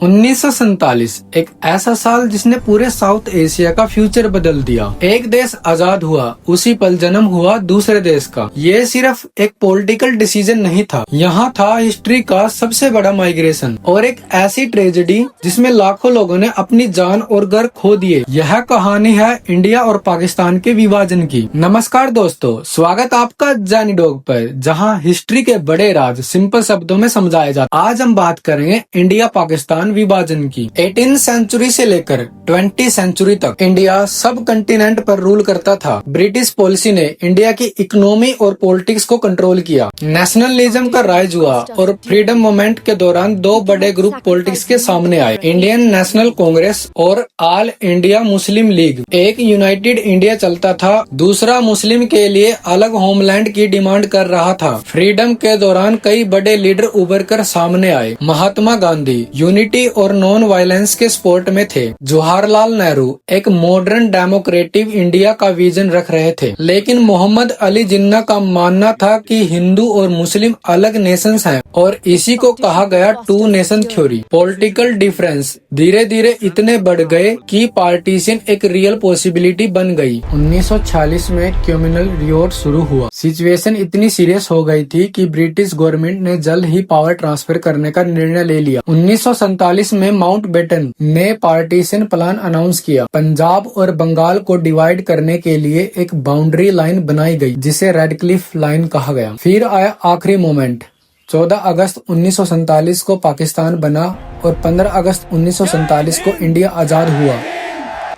1947 एक ऐसा साल जिसने पूरे साउथ एशिया का फ्यूचर बदल दिया। एक देश आजाद हुआ, उसी पल जन्म हुआ दूसरे देश का। ये सिर्फ एक पॉलिटिकल डिसीजन नहीं था, यहाँ था हिस्ट्री का सबसे बड़ा माइग्रेशन और एक ऐसी ट्रेजेडी जिसमें लाखों लोगों ने अपनी जान और घर खो दिए। यह कहानी है इंडिया और पाकिस्तान के विभाजन की। नमस्कार दोस्तों, स्वागत आपका जानी डॉग पर, जहाँ हिस्ट्री के बड़े राज सिंपल शब्दों में समझाए जाते। आज हम बात करेंगे इंडिया पाकिस्तान विभाजन की। 18th सेंचुरी से लेकर 20th सेंचुरी तक इंडिया सब कंटिनेंट पर रूल करता था। ब्रिटिश पॉलिसी ने इंडिया की इकोनॉमी और पॉलिटिक्स को कंट्रोल किया। नेशनलिज्म का राइज हुआ और फ्रीडम मूवमेंट के दौरान दो बड़े ग्रुप पॉलिटिक्स के सामने आए, इंडियन नेशनल कांग्रेस और ऑल इंडिया मुस्लिम लीग। एक यूनाइटेड इंडिया चलता था, दूसरा मुस्लिम के लिए अलग होमलैंड की डिमांड कर रहा था। फ्रीडम के दौरान कई बड़े लीडर उभर कर सामने आए। महात्मा गांधी यूनिटी और नॉन वायलेंस के सपोर्ट में थे। जवाहरलाल नेहरू एक मॉडर्न डेमोक्रेटिक इंडिया का विजन रख रहे थे, लेकिन मोहम्मद अली जिन्ना का मानना था कि हिंदू और मुस्लिम अलग नेशंस हैं और इसी को कहा गया two nation theory. Political difference धीरे धीरे इतने बढ़ गए कि पार्टीशन एक रियल पॉसिबिलिटी बन गई। 1946 में कम्युनल रिवॉल्ट शुरू हुआ। सिचुएशन इतनी सीरियस हो गई थी कि ब्रिटिश गवर्नमेंट ने जल्द ही पावर ट्रांसफर करने का निर्णय ले लिया। 1947 में माउंटबेटन ने पार्टीशन प्लान अनाउंस किया। पंजाब और बंगाल को डिवाइड करने के लिए एक बाउंड्री लाइन बनाई गई, जिसे रेड क्लिफ लाइन कहा गया। फिर आया आखिरी मोमेंट। 14 अगस्त 1947 को पाकिस्तान बना और 15 अगस्त 1947 को इंडिया आजाद हुआ।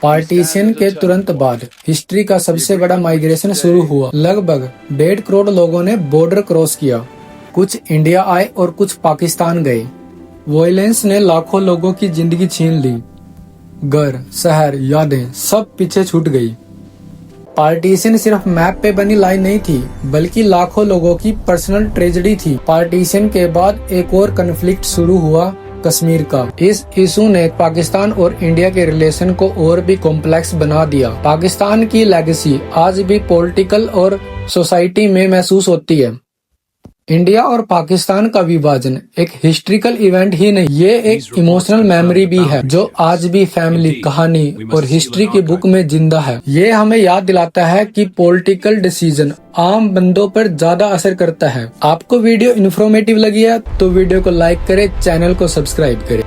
पार्टीशन के तुरंत बाद हिस्ट्री का सबसे बड़ा माइग्रेशन शुरू हुआ। लगभग 1.5 करोड़ लोगों ने बॉर्डर क्रॉस किया। कुछ इंडिया आए और कुछ पाकिस्तान गए। वायलेंस ने लाखों लोगों की जिंदगी छीन ली। घर, शहर, यादें सब पीछे छूट गई। पार्टीशन सिर्फ मैप पे बनी लाइन नहीं थी, बल्कि लाखों लोगों की पर्सनल ट्रेजेडी थी। पार्टीशन के बाद एक और कन्फ्लिक्ट शुरू हुआ, कश्मीर का। इस इशू ने पाकिस्तान और इंडिया के रिलेशन को और भी कॉम्प्लेक्स बना दिया। पाकिस्तान की लेगेसी आज भी पॉलिटिकल और सोसाइटी में महसूस होती है। इंडिया और पाकिस्तान का विभाजन एक हिस्ट्रिकल इवेंट ही नहीं, ये एक इमोशनल मेमोरी भी है जो आज भी फैमिली, कहानी और हिस्ट्री की बुक में जिंदा है। ये हमें याद दिलाता है कि पॉलिटिकल डिसीजन आम बंदों पर ज्यादा असर करता है। आपको वीडियो इन्फॉर्मेटिव लगी है तो वीडियो को लाइक करें, चैनल को सब्सक्राइब करें।